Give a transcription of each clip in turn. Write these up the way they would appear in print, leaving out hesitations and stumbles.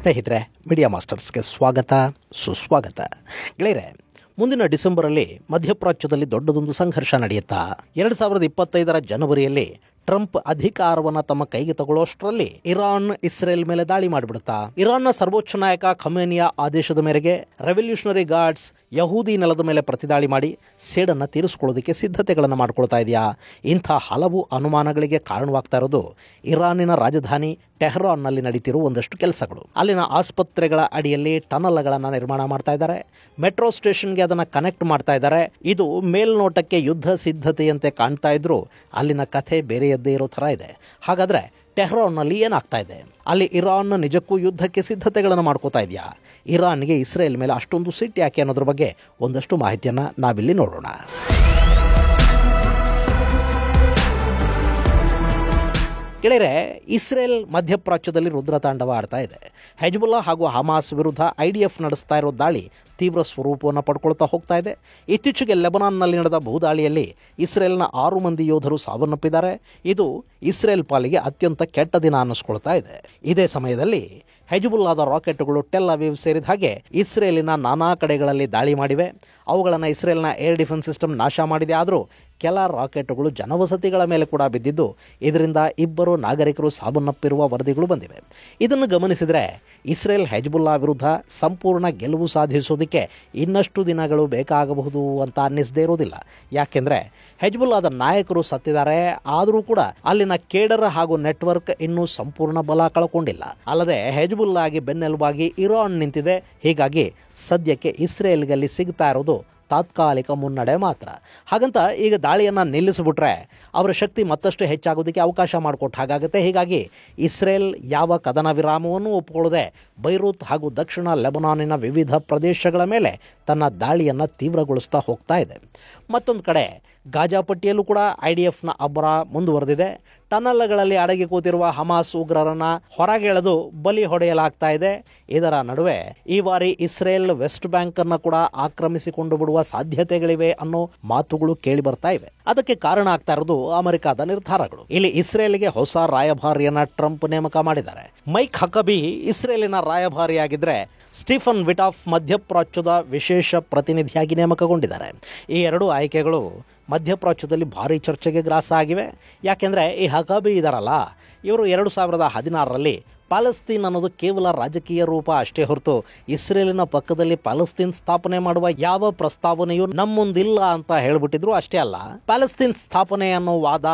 ಸ್ನೇಹಿತರೆ, ಮೀಡಿಯಾ ಮಾಸ್ಟರ್ಸ್ಗೆ ಸ್ವಾಗತ ಸುಸ್ವಾಗತ. ಗೆಳೆಯರೆ, ಮುಂದಿನ ಡಿಸೆಂಬರಲ್ಲಿ ಮಧ್ಯಪ್ರಾಚ್ಯದಲ್ಲಿ ದೊಡ್ಡದೊಂದು ಸಂಘರ್ಷ ನಡೆಯುತ್ತಾ 2025 ಜನವರಿಯಲ್ಲಿ ಟ್ರಂಪ್ ಅಧಿಕಾರವನ್ನು ತಮ್ಮ ಕೈಗೆ ತಗೊಳ್ಳೋಷ್ಟರಲ್ಲಿ ಇರಾನ್ ಇಸ್ರೇಲ್ ಮೇಲೆ ದಾಳಿ ಮಾಡಿಬಿಡುತ್ತಾ. ಇರಾನ್ನ ಸರ್ವೋಚ್ಚ ನಾಯಕ ಖಮೇನಿಯ ಆದೇಶದ ಮೇರೆಗೆ ರೆವಲ್ಯೂಷನರಿ ಗಾರ್ಡ್ಸ್ ಯಹೂದಿ ನೆಲದ ಮೇಲೆ ಪ್ರತಿದಾಳಿ ಮಾಡಿ ಸೇಡನ್ನು ತೀರಿಸಿಕೊಳ್ಳೋದಕ್ಕೆ ಸಿದ್ಧತೆಗಳನ್ನು ಮಾಡ್ಕೊಳ್ತಾ ಇದೆಯಾ? ಇಂಥ ಹಲವು ಅನುಮಾನಗಳಿಗೆ ಕಾರಣವಾಗ್ತಾ ಇರೋದು ಇರಾನಿನ ರಾಜಧಾನಿ ಟೆಹರಾನ್ನಲ್ಲಿ ನಡೀತಿರುವ ಒಂದಷ್ಟು ಕೆಲಸಗಳು. ಅಲ್ಲಿನ ಆಸ್ಪತ್ರೆಗಳ ಅಡಿಯಲ್ಲಿ ಟನಲ್ಗಳನ್ನು ನಿರ್ಮಾಣ ಮಾಡ್ತಾ ಇದ್ದಾರೆ, ಮೆಟ್ರೋ ಸ್ಟೇಷನ್ಗೆ ಅದನ್ನು ಕನೆಕ್ಟ್ ಮಾಡ್ತಾ ಇದ್ದಾರೆ. ಇದು ಮೇಲ್ನೋಟಕ್ಕೆ ಯುದ್ಧ ಸಿದ್ಧತೆಯಂತೆ ಕಾಣ್ತಾ ಇದ್ರು ಅಲ್ಲಿನ ಕಥೆ ಬೇರೆಯದ್ದೇ ಇರೋ ಥರ ಇದೆ. ಹಾಗಾದ್ರೆ ಟೆಹರಾನ್ನಲ್ಲಿ ಏನಾಗ್ತಾ ಇದೆ? ಅಲ್ಲಿ ಇರಾನ್ ನಿಜಕ್ಕೂ ಯುದ್ಧಕ್ಕೆ ಸಿದ್ಧತೆಗಳನ್ನು ಮಾಡ್ಕೋತಾ ಇದೆಯಾ? ಇರಾನ್ಗೆ ಇಸ್ರೇಲ್ ಮೇಲೆ ಅಷ್ಟೊಂದು ಸಿಟ್ಟು ಯಾಕೆ ಅನ್ನೋದ್ರ ಬಗ್ಗೆ ಒಂದಷ್ಟು ಮಾಹಿತಿಯನ್ನು ನಾವಿಲ್ಲಿ ನೋಡೋಣ. ಗೆಳೆಯರೆ, ಇಸ್ರೇಲ್ ಮಧ್ಯಪ್ರಾಚ್ಯದಲ್ಲಿ ರುದ್ರತಾಂಡವ ಆಡ್ತಾ ಇದೆ. ಹೆಜ್ಬುಲ್ಲಾ ಹಾಗೂ ಹಮಾಸ್ ವಿರುದ್ಧ IDF ನಡೆಸ್ತಾ ಇರೋ ದಾಳಿ ತೀವ್ರ ಸ್ವರೂಪವನ್ನು ಪಡ್ಕೊಳ್ತಾ ಹೋಗ್ತಾ ಇದೆ. ಇತ್ತೀಚೆಗೆ ಲೆಬನಾನ್ನಲ್ಲಿ ನಡೆದ ಭೂದಾಳಿಯಲ್ಲಿ ಇಸ್ರೇಲ್ನ 6 ಮಂದಿ ಯೋಧರು ಸಾವನ್ನಪ್ಪಿದ್ದಾರೆ. ಇದು ಇಸ್ರೇಲ್ ಪಾಲಿಗೆ ಅತ್ಯಂತ ಕೆಟ್ಟ ದಿನ ಅನ್ನಿಸ್ಕೊಳ್ತಾ ಇದೆ. ಇದೇ ಸಮಯದಲ್ಲಿ ಹೆಜ್ಬುಲ್ಲಾದ ರಾಕೆಟ್ಗಳು ಟೆಲ್ ಅವೀವ್ ಸೇರಿದ ಹಾಗೆ ಇಸ್ರೇಲಿನ ನಾನಾ ಕಡೆಗಳಲ್ಲಿ ದಾಳಿ ಮಾಡಿವೆ. ಅವುಗಳನ್ನು ಇಸ್ರೇಲ್ನ ಏರ್ ಡಿಫೆನ್ಸ್ ಸಿಸ್ಟಮ್ ನಾಶ ಮಾಡಿದೆ. ಆದರೂ ಕೆಲ ರಾಕೆಟ್ಗಳು ಜನವಸತಿಗಳ ಮೇಲೆ ಕೂಡ ಬಿದ್ದಿದ್ದು ಇದರಿಂದ 2 ನಾಗರಿಕರು ಸಾವನ್ನಪ್ಪಿರುವ ವರದಿಗಳು ಬಂದಿವೆ. ಇದನ್ನು ಗಮನಿಸಿದರೆ ಇಸ್ರೇಲ್ ಹೆಜ್ಬುಲ್ಲಾ ವಿರುದ್ಧ ಸಂಪೂರ್ಣ ಗೆಲುವು ಸಾಧಿಸೋದಕ್ಕೆ ಇನ್ನಷ್ಟು ದಿನಗಳು ಬೇಕಾಗಬಹುದು ಅಂತ ಅನ್ನಿಸದೇ ಇರೋದಿಲ್ಲ. ಯಾಕೆಂದರೆ ಹೆಜ್ಬುಲ್ಲಾದ ನಾಯಕರು ಸತ್ತಿದ್ದಾರೆ, ಆದರೂ ಕೂಡ ಅಲ್ಲಿನ ಕೇಡರ್ ಹಾಗೂ ನೆಟ್ವರ್ಕ್ ಇನ್ನೂ ಸಂಪೂರ್ಣ ಬಲ ಕಳ್ಕೊಂಡಿಲ್ಲ. ಅಲ್ಲದೆ ಹೆಜ್ಬುಲ್ಲಾಗೆ ಬೆನ್ನೆಲುಬಾಗಿ ಇರಾನ್ ನಿಂತಿದೆ. ಹೀಗಾಗಿ ಸದ್ಯಕ್ಕೆ ಇಸ್ರೇಲ್ಗಲ್ಲಿ ಸಿಗ್ತಾ ಇರೋದು ತಾತ್ಕಾಲಿಕ ಮುನ್ನಡೆ ಮಾತ್ರ. ಹಾಗಂತ ಈಗ ದಾಳಿಯನ್ನು ನಿಲ್ಲಿಸಿಬಿಟ್ರೆ ಅವರ ಶಕ್ತಿ ಮತ್ತಷ್ಟು ಹೆಚ್ಚಾಗೋದಕ್ಕೆ ಅವಕಾಶ ಮಾಡಿಕೊಟ್ಟು ಹಾಗಾಗುತ್ತೆ. ಹೀಗಾಗಿ ಇಸ್ರೇಲ್ ಯಾವ ಕದನ ವಿರಾಮವನ್ನು ಒಪ್ಪಿಕೊಳ್ಳದೆ ಬೈರೂತ್ ಹಾಗೂ ದಕ್ಷಿಣ ಲೆಬನಾನಿನ ವಿವಿಧ ಪ್ರದೇಶಗಳ ಮೇಲೆ ತನ್ನ ದಾಳಿಯನ್ನು ತೀವ್ರಗೊಳಿಸ್ತಾ ಹೋಗ್ತಾ ಇದೆ. ಮತ್ತೊಂದು ಕಡೆ ಗಾಜಾ ಪಟ್ಟಿಯಲ್ಲೂ ಕೂಡ IDFನ ಅಬ್ಬರ ಮುಂದುವರೆದಿದೆ. ಟನಲ್ಗಳಲ್ಲಿ ಅಡಗಿ ಕೂತಿರುವ ಹಮಾಸ್ ಉಗ್ರರನ್ನ ಹೊರಗೆಳೆದು ಬಲಿ ಹೊಡೆಯಲಾಗ್ತಾ ಇದೆ. ಇದರ ನಡುವೆ ಈ ಬಾರಿ ಇಸ್ರೇಲ್ ವೆಸ್ಟ್ ಬ್ಯಾಂಕ್ ಅನ್ನು ಕೂಡ ಆಕ್ರಮಿಸಿಕೊಂಡು ಬಿಡುವ ಸಾಧ್ಯತೆಗಳಿವೆ ಅನ್ನೋ ಮಾತುಗಳು ಕೇಳಿ ಬರ್ತಾ ಇವೆ. ಅದಕ್ಕೆ ಕಾರಣ ಆಗ್ತಾ ಇರೋದು ಅಮೆರಿಕದ ನಿರ್ಧಾರಗಳು. ಇಲ್ಲಿ ಇಸ್ರೇಲ್ಗೆ ಹೊಸ ರಾಯಭಾರಿಯನ್ನ ಟ್ರಂಪ್ ನೇಮಕ ಮಾಡಿದ್ದಾರೆ. ಮೈಕ್ ಹಕಬಿ ಇಸ್ರೇಲಿನ ರಾಯಭಾರಿಯಾಗಿದ್ರೆ ಸ್ಟೀಫನ್ ವಿಟಾಫ್ ಮಧ್ಯಪ್ರಾಚ್ಯದ ವಿಶೇಷ ಪ್ರತಿನಿಧಿಯಾಗಿ ನೇಮಕಗೊಂಡಿದ್ದಾರೆ. ಈ 2 ಆಯ್ಕೆಗಳು ಮಧ್ಯಪ್ರಾಚ್ಯದಲ್ಲಿ ಭಾರಿ ಚರ್ಚೆಗೆ ಗ್ರಾಸ ಆಗಿವೆ. ಯಾಕೆಂದರೆ ಈ ಹಕಾಬಿ ಇದಾರಲ್ಲ, ಇವರು 2016ರಲ್ಲಿ ಪ್ಯಾಲೆಸ್ತೀನ್ ಅನ್ನೋದು ಕೇವಲ ರಾಜಕೀಯ ರೂಪ ಅಷ್ಟೇ ಹೊರತು ಇಸ್ರೇಲಿನ ಪಕ್ಕದಲ್ಲಿ ಪ್ಯಾಲೆಸ್ತೀನ್ ಸ್ಥಾಪನೆ ಮಾಡುವ ಯಾವ ಪ್ರಸ್ತಾವನೆಯೂ ನಮ್ಮುಂದಿಲ್ಲ ಅಂತ ಹೇಳ್ಬಿಟ್ಟಿದ್ರು. ಅಷ್ಟೇ ಅಲ್ಲ, ಪ್ಯಾಲೆಸ್ತೀನ್ ಸ್ಥಾಪನೆ ಅನ್ನೋ ವಾದ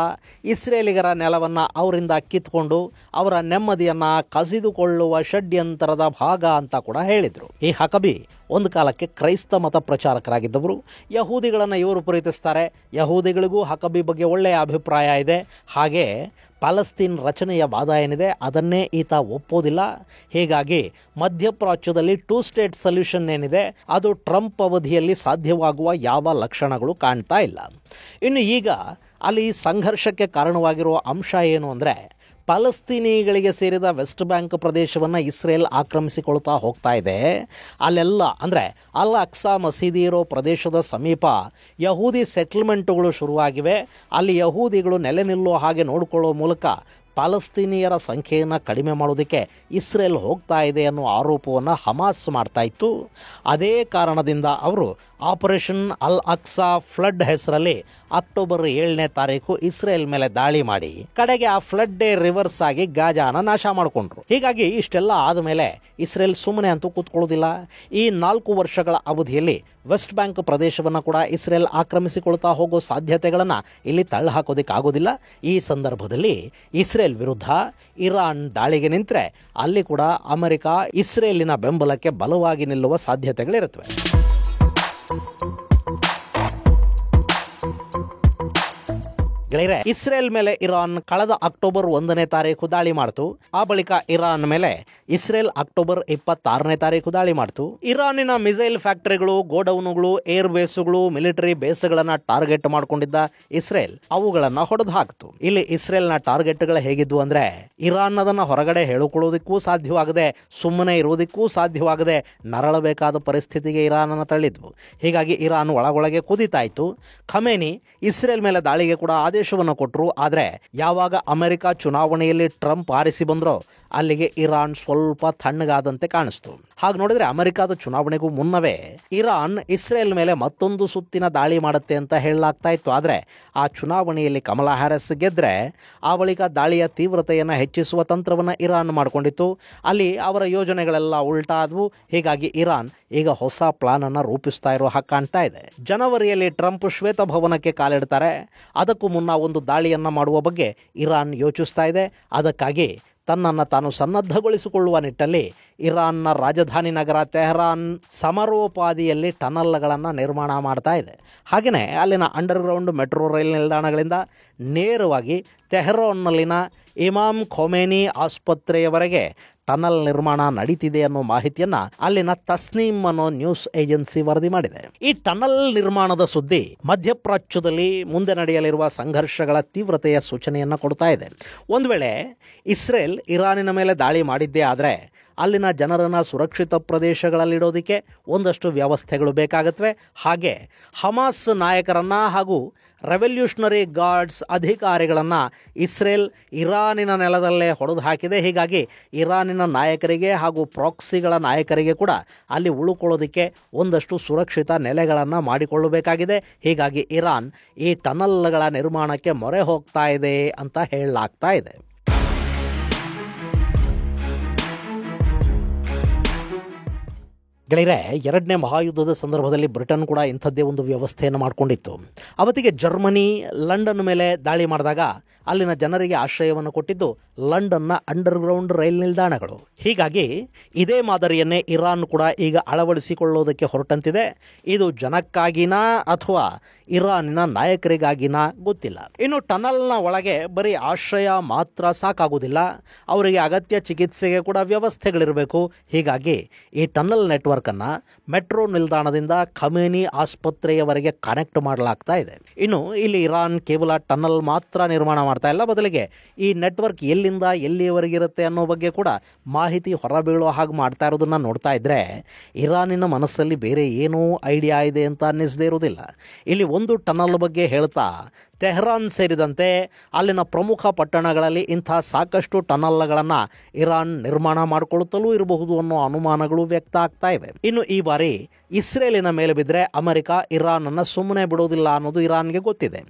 ಇಸ್ರೇಲಿಗರ ನೆಲವನ್ನು ಅವರಿಂದ ಕಿತ್ಕೊಂಡು ಅವರ ನೆಮ್ಮದಿಯನ್ನ ಕಸಿದುಕೊಳ್ಳುವ ಷಡ್ಯಂತರದ ಭಾಗ ಅಂತ ಕೂಡ ಹೇಳಿದ್ರು. ಈ ಹಕಬಿ ಒಂದು ಕಾಲಕ್ಕೆ ಕ್ರೈಸ್ತ ಮತ ಪ್ರಚಾರಕರಾಗಿದ್ದವರು. ಯಹೂದಿಗಳನ್ನು ಇವರು ಪ್ರೀತಿಸ್ತಾರೆ. ಯಹೂದಿಗಳಿಗೂ ಹಕಬಿ ಬಗ್ಗೆ ಒಳ್ಳೆಯ ಅಭಿಪ್ರಾಯ ಇದೆ. ಹಾಗೆ ಪ್ಯಾಲೆಸ್ತೀನ್ ರಚನೆಯ ವಾದ ಏನಿದೆ ಅದನ್ನೇ ಈತ ಒಪ್ಪೋದಿಲ್ಲ. ಹೀಗಾಗಿ ಮಧ್ಯಪ್ರಾಚ್ಯದಲ್ಲಿ 2 ಸ್ಟೇಟ್ ಸೊಲ್ಯೂಷನ್ ಏನಿದೆ ಅದು ಟ್ರಂಪ್ ಅವಧಿಯಲ್ಲಿ ಸಾಧ್ಯವಾಗುವ ಯಾವ ಲಕ್ಷಣಗಳು ಕಾಣ್ತಾ ಇಲ್ಲ. ಇನ್ನು ಈಗ ಅಲ್ಲಿ ಸಂಘರ್ಷಕ್ಕೆ ಕಾರಣವಾಗಿರುವ ಅಂಶ ಏನು ಅಂದರೆ, ಪ್ಯಾಲೆಸ್ತೀನಿಗಳಿಗೆ ಸೇರಿದ ವೆಸ್ಟ್ ಬ್ಯಾಂಕ್ ಪ್ರದೇಶವನ್ನು ಇಸ್ರೇಲ್ ಆಕ್ರಮಿಸಿಕೊಳ್ತಾ ಹೋಗ್ತಾ ಇದೆ. ಅಲ್ಲೆಲ್ಲ ಅಂದರೆ ಅಲ್ ಅಕ್ಸಾ ಮಸೀದಿ ಇರೋ ಪ್ರದೇಶದ ಸಮೀಪ ಯಹೂದಿ ಸೆಟಲ್ಮೆಂಟ್ಗಳು ಶುರುವಾಗಿವೆ. ಅಲ್ಲಿ ಯಹೂದಿಗಳು ನೆಲೆ ನಿಲ್ಲುವ ಹಾಗೆ ನೋಡಿಕೊಳ್ಳುವ ಮೂಲಕ ಪ್ಯಾಲೆಸ್ತೀನಿಯರ ಸಂಖ್ಯೆಯನ್ನು ಕಡಿಮೆ ಮಾಡೋದಕ್ಕೆ ಇಸ್ರೇಲ್ ಹೋಗ್ತಾ ಇದೆ ಅನ್ನೋ ಆರೋಪವನ್ನು ಹಮಾಸ್ ಮಾಡ್ತಾ ಇತ್ತು. ಅದೇ ಕಾರಣದಿಂದ ಅವರು ಆಪರೇಷನ್ ಅಲ್ ಅಕ್ಸಾ ಫ್ಲಡ್ ಹೆಸರಲ್ಲಿ ಅಕ್ಟೋಬರ್ 7ನೇ ತಾರೀಕು ಇಸ್ರೇಲ್ ಮೇಲೆ ದಾಳಿ ಮಾಡಿ ಕಡೆಗೆ ಆ ಫ್ಲಡ್ ಡೇ ರಿವರ್ಸ್ ಆಗಿ ಗಾಜಾನ ನಾಶ ಮಾಡಿಕೊಂಡ್ರು. ಹೀಗಾಗಿ ಇಷ್ಟೆಲ್ಲ ಆದಮೇಲೆ ಇಸ್ರೇಲ್ ಸುಮ್ಮನೆ ಅಂತೂ ಕೂತ್ಕೊಳ್ಳೋದಿಲ್ಲ. ಈ 4 ವರ್ಷಗಳ ಅವಧಿಯಲ್ಲಿ ವೆಸ್ಟ್ ಬ್ಯಾಂಕ್ ಪ್ರದೇಶವನ್ನು ಕೂಡ ಇಸ್ರೇಲ್ ಆಕ್ರಮಿಸಿಕೊಳ್ತಾ ಹೋಗೋ ಸಾಧ್ಯತೆಗಳನ್ನು ಇಲ್ಲಿ ತಳ್ಳಿ ಹಾಕೋದಕ್ಕೆ ಆಗೋದಿಲ್ಲ. ಈ ಸಂದರ್ಭದಲ್ಲಿ ಇಸ್ರೇಲ್ ವಿರುದ್ಧ ಇರಾನ್ ದಾಳಿಗೆ ನಿಂತರೆ ಅಲ್ಲಿ ಕೂಡ ಅಮೆರಿಕ ಇಸ್ರೇಲಿನ ಬೆಂಬಲಕ್ಕೆ ಬಲವಾಗಿ ನಿಲ್ಲುವ ಸಾಧ್ಯತೆಗಳಿರುತ್ತವೆ. ಗೆಳೆಯರೆ, ಇಸ್ರೇಲ್ ಮೇಲೆ ಇರಾನ್ ಕಳೆದ ಅಕ್ಟೋಬರ್ 1ನೇ ತಾರೀಕು ದಾಳಿ ಮಾಡಿತು. ಆ ಬಳಿಕ ಇರಾನ್ ಮೇಲೆ ಇಸ್ರೇಲ್ ಅಕ್ಟೋಬರ್ 26ನೇ ತಾರೀಕು ದಾಳಿ ಮಾಡಿತು. ಇರಾನಿನ ಮಿಸೈಲ್ ಫ್ಯಾಕ್ಟರಿಗಳು, ಗೋಡೌನ್ಗಳು, ಏರ್ ಬೇಸ್ಗಳು, ಮಿಲಿಟರಿ ಬೇಸ್ಗಳನ್ನು ಟಾರ್ಗೆಟ್ ಮಾಡಿಕೊಂಡಿದ್ದ ಇಸ್ರೇಲ್ ಅವುಗಳನ್ನು ಹೊಡೆದು ಹಾಕಿತು. ಇಲ್ಲಿ ಇಸ್ರೇಲ್ನ ಟಾರ್ಗೆಟ್ಗಳು ಹೇಗಿದ್ವು ಅಂದ್ರೆ, ಇರಾನ್ ಅದನ್ನು ಹೊರಗಡೆ ಹೇಳಿಕೊಳ್ಳೋದಕ್ಕೂ ಸಾಧ್ಯವಾಗದೆ, ಸುಮ್ಮನೆ ಇರೋದಕ್ಕೂ ಸಾಧ್ಯವಾಗದೆ ನರಳಬೇಕಾದ ಪರಿಸ್ಥಿತಿಗೆ ಇರಾನ್ ಅನ್ನು ತಳ್ಳಿದ್ವು. ಹೀಗಾಗಿ ಇರಾನ್ ಒಳಗೊಳಗೆ ಕುದಿತಾಯಿತು. ಖಮೇನಿ ಇಸ್ರೇಲ್ ಮೇಲೆ ದಾಳಿಗೆ ಕೂಡ ಆದೇಶ ಆದೇಶವನ್ನು ಕೊಟ್ಟರು. ಆದರೆ ಯಾವಾಗ ಅಮೆರಿಕ ಚುನಾವಣೆಯಲ್ಲಿ ಟ್ರಂಪ್ ಆರಿಸಿ ಬಂದ್ರೋ ಅಲ್ಲಿಗೆ ಇರಾನ್ ಸ್ವಲ್ಪ ತಣ್ಣಗಾದಂತೆ ಕಾಣಿಸ್ತು. ಹಾಗೆ ನೋಡಿದ್ರೆ ಅಮೆರಿಕದ ಚುನಾವಣೆಗೂ ಮುನ್ನವೇ ಇರಾನ್ ಇಸ್ರೇಲ್ ಮೇಲೆ ಮತ್ತೊಂದು ಸುತ್ತಿನ ದಾಳಿ ಮಾಡುತ್ತೆ ಅಂತ ಹೇಳಲಾಗ್ತಾ ಇತ್ತು. ಆದರೆ ಆ ಚುನಾವಣೆಯಲ್ಲಿ ಕಮಲಾ ಹ್ಯಾರಿಸ್ ಗೆದ್ರೆ ಆ ಬಳಿಕ ದಾಳಿಯ ತೀವ್ರತೆಯನ್ನು ಹೆಚ್ಚಿಸುವ ತಂತ್ರವನ್ನು ಇರಾನ್ ಮಾಡಿಕೊಂಡಿತ್ತು. ಅಲ್ಲಿ ಅವರ ಯೋಜನೆಗಳೆಲ್ಲ ಉಲ್ಟಾ ಆದವು. ಹೀಗಾಗಿ ಇರಾನ್ ಈಗ ಹೊಸ ಪ್ಲಾನ್ ಅನ್ನು ರೂಪಿಸ್ತಾ ಇರೋ ಹಾಗೆ ಕಾಣ್ತಾ ಇದೆ. ಜನವರಿಯಲ್ಲಿ ಟ್ರಂಪ್ ಶ್ವೇತಭವನಕ್ಕೆ ಕಾಲಿಡ್ತಾರೆ. ಅದಕ್ಕೂ ಮುನ್ನ ಒಂದು ದಾಳಿಯನ್ನು ಮಾಡುವ ಬಗ್ಗೆ ಇರಾನ್ ಯೋಚಿಸ್ತಾ ಇದೆ. ಅದಕ್ಕಾಗಿ ತನ್ನನ್ನು ತಾನು ಸನ್ನದ್ಧಗೊಳಿಸಿಕೊಳ್ಳುವ ನಿಟ್ಟಲ್ಲಿ ಇರಾನ್ನ ರಾಜಧಾನಿ ನಗರ ತೆಹರಾನ್ ಸಮರೋಪಾದಿಯಲ್ಲಿ ಟನಲ್ಗಳನ್ನು ನಿರ್ಮಾಣ ಮಾಡ್ತಾ ಇದೆ. ಹಾಗೆಯೇ ಅಲ್ಲಿನ ಅಂಡರ್ಗ್ರೌಂಡ್ ಮೆಟ್ರೋ ರೈಲ್ ನಿಲ್ದಾಣಗಳಿಂದ ನೇರವಾಗಿ ತೆಹರಾನ್ನಲ್ಲಿನ ಇಮಾಮ್ ಖೊಮೇನಿ ಆಸ್ಪತ್ರೆಯವರೆಗೆ ಟನಲ್ ನಿರ್ಮಾಣ ನಡೀತಿದೆ ಅನ್ನೋ ಮಾಹಿತಿಯನ್ನ ಅಲ್ಲಿನ ತಸ್ನೀಮ್ ಅನ್ನೋ ನ್ಯೂಸ್ ಏಜೆನ್ಸಿ ವರದಿ ಮಾಡಿದೆ. ಈ ಟನಲ್ ನಿರ್ಮಾಣದ ಸುದ್ದಿ ಮಧ್ಯಪ್ರಾಚ್ಯದಲ್ಲಿ ಮುಂದೆ ನಡೆಯಲಿರುವ ಸಂಘರ್ಷಗಳ ತೀವ್ರತೆಯ ಸೂಚನೆಯನ್ನು ಕೊಡ್ತಾ ಇದೆ. ಒಂದು ವೇಳೆ ಇಸ್ರೇಲ್ ಇರಾನಿನ ಮೇಲೆ ದಾಳಿ ಮಾಡಿದ್ದೇ ಆದರೆ ಅಲ್ಲಿನ ಜನರನ್ನು ಸುರಕ್ಷಿತ ಪ್ರದೇಶಗಳಲ್ಲಿಡೋದಕ್ಕೆ ಒಂದಷ್ಟು ವ್ಯವಸ್ಥೆಗಳು ಬೇಕಾಗತ್ವೆ. ಹಾಗೆ ಹಮಾಸ್ ನಾಯಕರನ್ನು ಹಾಗೂ ರೆವಲ್ಯೂಷನರಿ ಗಾರ್ಡ್ಸ್ ಅಧಿಕಾರಿಗಳನ್ನು ಇಸ್ರೇಲ್ ಇರಾನಿನ ನೆಲದಲ್ಲೇ ಹೊಡೆದು ಹಾಕಿದೆ. ಹೀಗಾಗಿ ಇರಾನಿನ ನಾಯಕರಿಗೆ ಹಾಗೂ ಪ್ರಾಕ್ಸಿಗಳ ನಾಯಕರಿಗೆ ಕೂಡ ಅಲ್ಲಿ ಉಳ್ಕೊಳ್ಳೋದಕ್ಕೆ ಒಂದಷ್ಟು ಸುರಕ್ಷಿತ ನೆಲೆಗಳನ್ನು ಮಾಡಿಕೊಳ್ಳಬೇಕಾಗಿದೆ. ಹೀಗಾಗಿ ಇರಾನ್ ಈ ಟನಲ್ಗಳ ನಿರ್ಮಾಣಕ್ಕೆ ಮೊರೆ ಹೋಗ್ತಾ ಇದೆ ಅಂತ ಹೇಳಲಾಗ್ತಾ ಇದೆ. ಗೆಳೆಯರೆ, ಎರಡನೇ ಮಹಾಯುದ್ಧದ ಸಂದರ್ಭದಲ್ಲಿ ಬ್ರಿಟನ್ ಕೂಡ ಇಂಥದ್ದೇ ಒಂದು ವ್ಯವಸ್ಥೆಯನ್ನು ಮಾಡಿಕೊಂಡಿತ್ತು. ಅವತ್ತಿಗೆ ಜರ್ಮನಿ ಲಂಡನ್ ಮೇಲೆ ದಾಳಿ ಮಾಡಿದಾಗ ಅಲ್ಲಿನ ಜನರಿಗೆ ಆಶ್ರಯವನ್ನು ಕೊಟ್ಟಿದ್ದು ಲಂಡನ್ನ ಅಂಡರ್ಗ್ರೌಂಡ್ ರೈಲ್ ನಿಲ್ದಾಣಗಳು. ಹೀಗಾಗಿ ಇದೇ ಮಾದರಿಯನ್ನೇ ಇರಾನ್ ಕೂಡ ಈಗ ಅಳವಡಿಸಿಕೊಳ್ಳೋದಕ್ಕೆ ಹೊರಟಂತಿದೆ. ಇದು ಜನಕ್ಕಾಗಿನಾ ಅಥವಾ ಇರಾನಿನ ನಾಯಕರಿಗಾಗಿನಾ ಗೊತ್ತಿಲ್ಲ. ಇನ್ನು ಟನಲ್ನ ಒಳಗೆ ಬರೀ ಆಶ್ರಯ ಮಾತ್ರ ಸಾಕಾಗುವುದಿಲ್ಲ, ಅವರಿಗೆ ಅಗತ್ಯ ಚಿಕಿತ್ಸೆಗೆ ಕೂಡ ವ್ಯವಸ್ಥೆಗಳಿರಬೇಕು. ಹೀಗಾಗಿ ಈ ಟನಲ್ ನೆಟ್ವರ್ಕನ್ನು ಮೆಟ್ರೋ ನಿಲ್ದಾಣದಿಂದ ಖಮೇನಿ ಆಸ್ಪತ್ರೆಯವರೆಗೆ ಕನೆಕ್ಟ್ ಮಾಡಲಾಗ್ತಾ ಇದೆ. ಇನ್ನು ಇಲ್ಲಿ ಇರಾನ್ ಕೇವಲ ಟನಲ್ ಮಾತ್ರ ನಿರ್ಮಾಣ ಮಾಡ್ತಾ ಇಲ್ಲ, ಬದಲಿಗೆ ಈ ನೆಟ್ವರ್ಕ್ ಎಲ್ಲಿಂದ ಎಲ್ಲಿಯವರೆಗೆ ಇರುತ್ತೆ ಅನ್ನೋ ಬಗ್ಗೆ ಕೂಡ ಮಾಹಿತಿ ಹೊರಬೀಳುವ ಹಾಗೆ ಮಾಡ್ತಾ ಇರೋದನ್ನ ನೋಡ್ತಾ ಇದ್ರೆ ಇರಾನಿನ ಮನಸ್ಸಲ್ಲಿ ಬೇರೆ ಏನೂ ಐಡಿಯಾ ಇದೆ ಅಂತ ಅನ್ನಿಸದೇ ಇರೋದಿಲ್ಲ. ಇಲ್ಲಿ ಒಂದು ಟನಲ್ ಬಗ್ಗೆ ಹೇಳ್ತಾ ತೆಹರಾನ್ ಸೇರಿದಂತೆ ಅಲ್ಲಿನ ಪ್ರಮುಖ ಪಟ್ಟಣಗಳಲ್ಲಿ ಇಂಥ ಸಾಕಷ್ಟು ಟನಲ್ಗಳನ್ನು ಇರಾನ್ ನಿರ್ಮಾಣ ಮಾಡಿಕೊಳ್ಳುತ್ತಲೂ ಇರಬಹುದು ಅನ್ನೋ ಅನುಮಾನಗಳು ವ್ಯಕ್ತ ಆಗ್ತಾ ಇವೆ. ಇನ್ನು ಈ ಬಾರಿ ಇಸ್ರೇಲಿನ ಮೇಲೆ ಬಿದ್ದರೆ ಅಮೆರಿಕ ಇರಾನನ್ನು ಸುಮ್ಮನೆ ಬಿಡೋದಿಲ್ಲ ಅನ್ನೋದು ಇರಾನ್ಗೆ ಗೊತ್ತಿದೆ.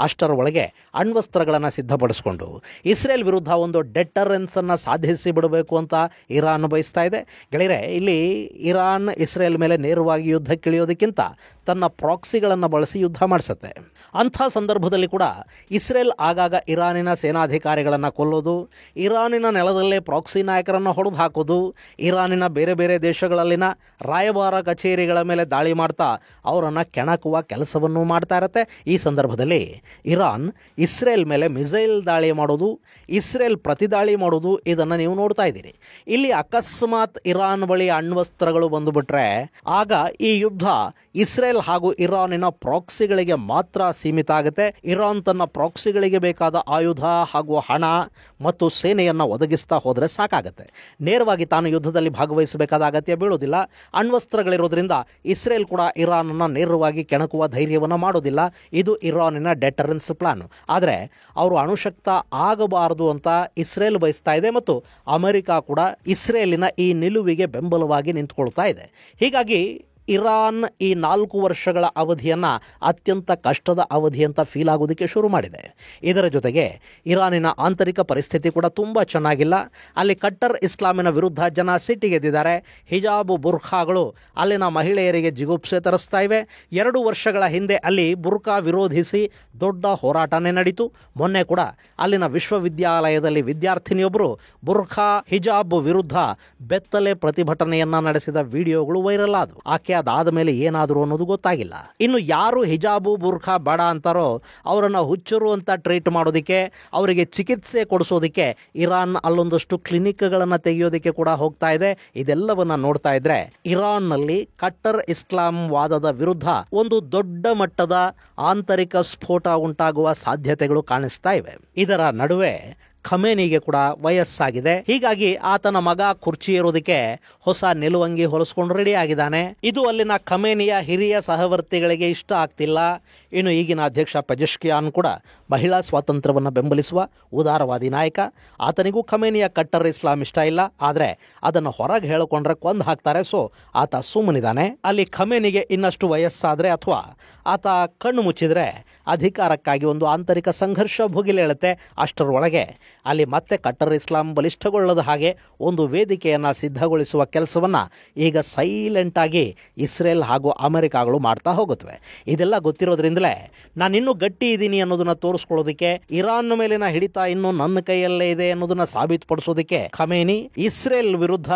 ಅಷ್ಟರ ಒಳಗೆ ಅಣ್ವಸ್ತ್ರಗಳನ್ನು ಸಿದ್ಧಪಡಿಸಿಕೊಂಡು ಇಸ್ರೇಲ್ ವಿರುದ್ಧ ಒಂದು ಡೆಟರೆನ್ಸ್ ಅನ್ನು ಸಾಧಿಸಿ ಬಿಡಬೇಕು ಅಂತ ಇರಾನ್ ಬಯಸ್ತಾ ಇದೆ. ಗೆಳೆಯರೆ, ಇಲ್ಲಿ ಇರಾನ್ ಇಸ್ರೇಲ್ ಮೇಲೆ ನೇರವಾಗಿ ಯುದ್ಧಕ್ಕಿಳಿಯೋದಕ್ಕಿಂತ ತನ್ನ ಪ್ರಾಕ್ಸಿಗಳನ್ನು ಬಳಸಿ ಯುದ್ಧ ಮಾಡಿಸುತ್ತೆ. ಅಂಥ ಸಂದರ್ಭದಲ್ಲಿ ಕೂಡ ಇಸ್ರೇಲ್ ಆಗಾಗ ಇರಾನಿನ ಸೇನಾಧಿಕಾರಿಗಳನ್ನು ಕೊಲ್ಲೋದು, ಇರಾನಿನ ನೆಲದಲ್ಲೇ ಪ್ರಾಕ್ಸಿ ನಾಯಕರನ್ನು ಹೊಡೆದು ಹಾಕೋದು, ಇರಾನಿನ ಬೇರೆ ಬೇರೆ ದೇಶಗಳಲ್ಲಿನ ರಾಯಭಾರ ಕಚೇರಿಗಳ ಮೇಲೆ ದಾಳಿ ಮಾಡ್ತಾ ಅವರನ್ನು ಕೆಣಕುವ ಕೆಲಸವನ್ನು ಮಾಡ್ತಾ ಇರುತ್ತೆ. ಈ ಸಂದರ್ಭದಲ್ಲಿ ಇರಾನ್ ಇಸ್ರೇಲ್ ಮೇಲೆ ಮಿಸೈಲ್ ದಾಳಿ ಮಾಡೋದು, ಇಸ್ರೇಲ್ ಪ್ರತಿದಾಳಿ ಮಾಡೋದು, ಇದನ್ನು ನೀವು ನೋಡ್ತಾ ಇದ್ದೀರಿ. ಇಲ್ಲಿ ಅಕಸ್ಮಾತ್ ಇರಾನ್ ಬಳಿ ಅಣ್ವಸ್ತ್ರಗಳು ಬಂದುಬಿಟ್ರೆ ಆಗ ಈ ಯುದ್ಧ ಇಸ್ರೇಲ್ ಹಾಗೂ ಇರಾನಿನ ಪ್ರಾಕ್ಸಿಗಳಿಗೆ ಮಾತ್ರ ಸೀಮಿತ ಆಗುತ್ತೆ. ಇರಾನ್ ತನ್ನ ಪ್ರಾಕ್ಸಿಗಳಿಗೆ ಬೇಕಾದ ಆಯುಧ ಹಾಗೂ ಹಣ ಮತ್ತು ಸೇನೆಯನ್ನು ಒದಗಿಸ್ತಾ ಹೋದರೆ ಸಾಕಾಗತ್ತೆ. ನೇರವಾಗಿ ತಾನು ಯುದ್ಧದಲ್ಲಿ ಭಾಗವಹಿಸಬೇಕಾದ ಅಗತ್ಯ ಬೀಳೋದಿಲ್ಲ. ಅಣ್ವಸ್ತ್ರಗಳಿರೋದ್ರಿಂದ ಇಸ್ರೇಲ್ ಕೂಡ ಇರಾನನ್ನು ನೇರವಾಗಿ ಕೆಣಕುವ ಧೈರ್ಯವನ್ನು ಮಾಡೋದಿಲ್ಲ. ಇದು ಇರಾನಿನ ಡೆಟರೆನ್ಸ್ ಪ್ಲಾನ್. ಆದರೆ ಅವರು ಅಣುಶಕ್ತ ಆಗಬಾರದು ಅಂತ ಇಸ್ರೇಲ್ ಬಯಸ್ತಾ ಇದೆ ಮತ್ತು ಅಮೆರಿಕ ಕೂಡ ಇಸ್ರೇಲಿನ ಈ ನಿಲುವಿಗೆ ಬೆಂಬಲವಾಗಿ ನಿಂತುಕೊಳ್ತಾ ಇದೆ. ಹೀಗಾಗಿ ಇರಾನ್ ಈ 4 ವರ್ಷಗಳ ಅವಧಿಯನ್ನು ಅತ್ಯಂತ ಕಷ್ಟದ ಅವಧಿ ಅಂತ ಫೀಲ್ ಆಗೋದಕ್ಕೆ ಶುರು ಮಾಡಿದೆ. ಇದರ ಜೊತೆಗೆ ಇರಾನಿನ ಆಂತರಿಕ ಪರಿಸ್ಥಿತಿ ಕೂಡ ತುಂಬ ಚೆನ್ನಾಗಿಲ್ಲ. ಅಲ್ಲಿ ಕಟ್ಟರ್ ಇಸ್ಲಾಮಿನ ವಿರುದ್ಧ ಜನ ಸಿಟ್ಟಿಗೆದ್ದಿದ್ದಾರೆ. ಹಿಜಾಬ್ ಬುರ್ಖಾಗಳು ಅಲ್ಲಿನ ಮಹಿಳೆಯರಿಗೆ ಜಿಗುಪ್ಸೆ ತರಿಸ್ತಾ ಇವೆ. 2 ವರ್ಷಗಳ ಹಿಂದೆ ಅಲ್ಲಿ ಬುರ್ಖಾ ವಿರೋಧಿಸಿ ದೊಡ್ಡ ಹೋರಾಟನೇ ನಡೀತು. ಮೊನ್ನೆ ಕೂಡ ಅಲ್ಲಿನ ವಿಶ್ವವಿದ್ಯಾಲಯದಲ್ಲಿ ವಿದ್ಯಾರ್ಥಿನಿಯೊಬ್ಬರು ಬುರ್ಖಾ ಹಿಜಾಬ್ ವಿರುದ್ಧ ಬೆತ್ತಲೆ ಪ್ರತಿಭಟನೆಯನ್ನ ನಡೆಸಿದ ವಿಡಿಯೋಗಳು ವೈರಲ್ ಆದವು. ಆಕೆ ಅದಾದ ಮೇಲೆ ಏನಾದರೂ ಅನ್ನೋದು ಗೊತ್ತಾಗಿಲ್ಲ. ಇನ್ನು ಯಾರು ಹಿಜಾಬು ಬುರ್ಖಾ ಬೇಡ ಅಂತಾರೋ ಅವರನ್ನು ಹುಚ್ಚರು ಅಂತ ಟ್ರೀಟ್ ಮಾಡೋದಕ್ಕೆ, ಅವರಿಗೆ ಚಿಕಿತ್ಸೆ ಕೊಡಿಸೋದಕ್ಕೆ ಇರಾನ್ ಅಲ್ಲೊಂದಷ್ಟು ಕ್ಲಿನಿಕ್ಗಳನ್ನು ತೆಗೆಯೋದಕ್ಕೆ ಕೂಡ ಹೋಗ್ತಾ ಇದೆ. ಇದೆಲ್ಲವನ್ನ ನೋಡ್ತಾ ಇದ್ರೆ ಇರಾನ್ನಲ್ಲಿ ಕಟ್ಟರ್ ಇಸ್ಲಾಂ ವಾದದ ವಿರುದ್ಧ ಒಂದು ದೊಡ್ಡ ಮಟ್ಟದ ಆಂತರಿಕ ಸ್ಫೋಟ ಉಂಟಾಗುವ ಸಾಧ್ಯತೆಗಳು ಕಾಣಿಸ್ತಾ ಇವೆ. ಇದರ ನಡುವೆ ಖಮೇನಿಗೆ ಕೂಡ ವಯಸ್ಸಾಗಿದೆ. ಹೀಗಾಗಿ ಆತನ ಮಗ ಕುರ್ಚಿ ಏರೋದಕ್ಕೆ ಹೊಸ ನಿಲುವಂಗಿ ಹೊಲಿಸ್ಕೊಂಡು ರೆಡಿ ಆಗಿದ್ದಾನೆ. ಇದು ಅಲ್ಲಿನ ಖಮೇನಿಯ ಹಿರಿಯ ಸಹವರ್ತಿಗಳಿಗೆ ಇಷ್ಟ ಆಗ್ತಿಲ್ಲ. ಇನ್ನು ಈಗಿನ ಅಧ್ಯಕ್ಷ ಪೆಜೆಶ್ಕಿಯಾನ್ ಕೂಡ ಮಹಿಳಾ ಸ್ವಾತಂತ್ರ್ಯವನ್ನು ಬೆಂಬಲಿಸುವ ಉದಾರವಾದಿ ನಾಯಕ. ಆತನಿಗೂ ಖಮೇನಿಯ ಕಟ್ಟರ್ ಇಸ್ಲಾಂ ಇಷ್ಟ ಇಲ್ಲ. ಆದರೆ ಅದನ್ನು ಹೊರಗೆ ಹೇಳಿಕೊಂಡ್ರೆ ಕೊಂದು ಹಾಕ್ತಾರೆ. ಸೊ ಆತ ಸುಮ್ಮನಿದ್ದಾನೆ. ಅಲ್ಲಿ ಖಮೇನಿಗೆ ಇನ್ನಷ್ಟು ವಯಸ್ಸಾದ್ರೆ ಅಥವಾ ಆತ ಕಣ್ಣು ಮುಚ್ಚಿದ್ರೆ ಅಧಿಕಾರಕ್ಕಾಗಿ ಒಂದು ಆಂತರಿಕ ಸಂಘರ್ಷ ಭುಗಿಲೇಳುತ್ತೆ. ಅಷ್ಟರೊಳಗೆ ಅಲ್ಲಿ ಮತ್ತೆ ಕಟ್ಟರ್ ಇಸ್ಲಾಂ ಬಲಿಷ್ಠಗೊಳ್ಳದ ಹಾಗೆ ಒಂದು ವೇದಿಕೆಯನ್ನು ಸಿದ್ಧಗೊಳಿಸುವ ಕೆಲಸವನ್ನು ಈಗ ಸೈಲೆಂಟ್ ಆಗಿ ಇಸ್ರೇಲ್ ಹಾಗೂ ಅಮೆರಿಕಾಗಳು ಮಾಡ್ತಾ ಹೋಗುತ್ತವೆ. ಇದೆಲ್ಲ ಗೊತ್ತಿರೋದ್ರಿಂದಲೇ ನಾನಿನ್ನೂ ಗಟ್ಟಿ ಇದ್ದೀನಿ ಅನ್ನೋದನ್ನ ತೋರಿಸ್ಕೊಳ್ಳೋದಕ್ಕೆ, ಇರಾನ್ ಮೇಲಿನ ಹಿಡಿತ ಇನ್ನೂ ನನ್ನ ಕೈಯಲ್ಲೇ ಇದೆ ಅನ್ನೋದನ್ನ ಸಾಬೀತುಪಡಿಸೋದಕ್ಕೆ ಖಮೇನಿ ಇಸ್ರೇಲ್ ವಿರುದ್ಧ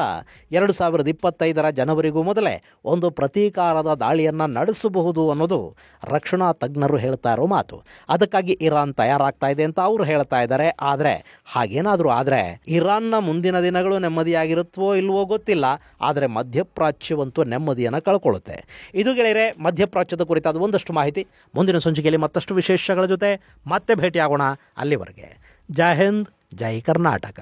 2025 ಜನವರಿಗೂ ಮೊದಲೇ ಒಂದು ಪ್ರತೀಕಾರದ ದಾಳಿಯನ್ನ ನಡೆಸಬಹುದು ಅನ್ನೋದು ರಕ್ಷಣಾ ತಜ್ಞರು ಹೇಳ್ತಾ ಇರೋ ಮಾತು. ಅದಕ್ಕಾಗಿ ಇರಾನ್ ತಯಾರಾಗ್ತಾ ಇದೆ ಅಂತ ಅವರು ಹೇಳ್ತಾ ಇದ್ದಾರೆ. ಆದರೆ ಹಾಗೇನಾದರೂ ಆದರೆ ಇರಾನ್ನ ಮುಂದಿನ ದಿನಗಳು ನೆಮ್ಮದಿಯಾಗಿರುತ್ತವೋ ಇಲ್ವೋ ಗೊತ್ತಿಲ್ಲ. ಆದರೆ ಮಧ್ಯಪ್ರಾಚ್ಯವಂತೂ ನೆಮ್ಮದಿಯನ್ನು ಕಳ್ಕೊಳ್ಳುತ್ತೆ. ಇದು ಗೆಳೆಯರೆ ಮಧ್ಯಪ್ರಾಚ್ಯದ ಕುರಿತಾದ ಒಂದಷ್ಟು ಮಾಹಿತಿ. ಮುಂದಿನ ಸಂಚಿಕೆಯಲ್ಲಿ ಮತ್ತಷ್ಟು ವಿಶೇಷಗಳ ಜೊತೆ ಮತ್ತೆ ಭೇಟಿಯಾಗೋಣ. ಅಲ್ಲಿವರೆಗೆ ಜೈ ಹಿಂದ್, ಜೈ ಕರ್ನಾಟಕ.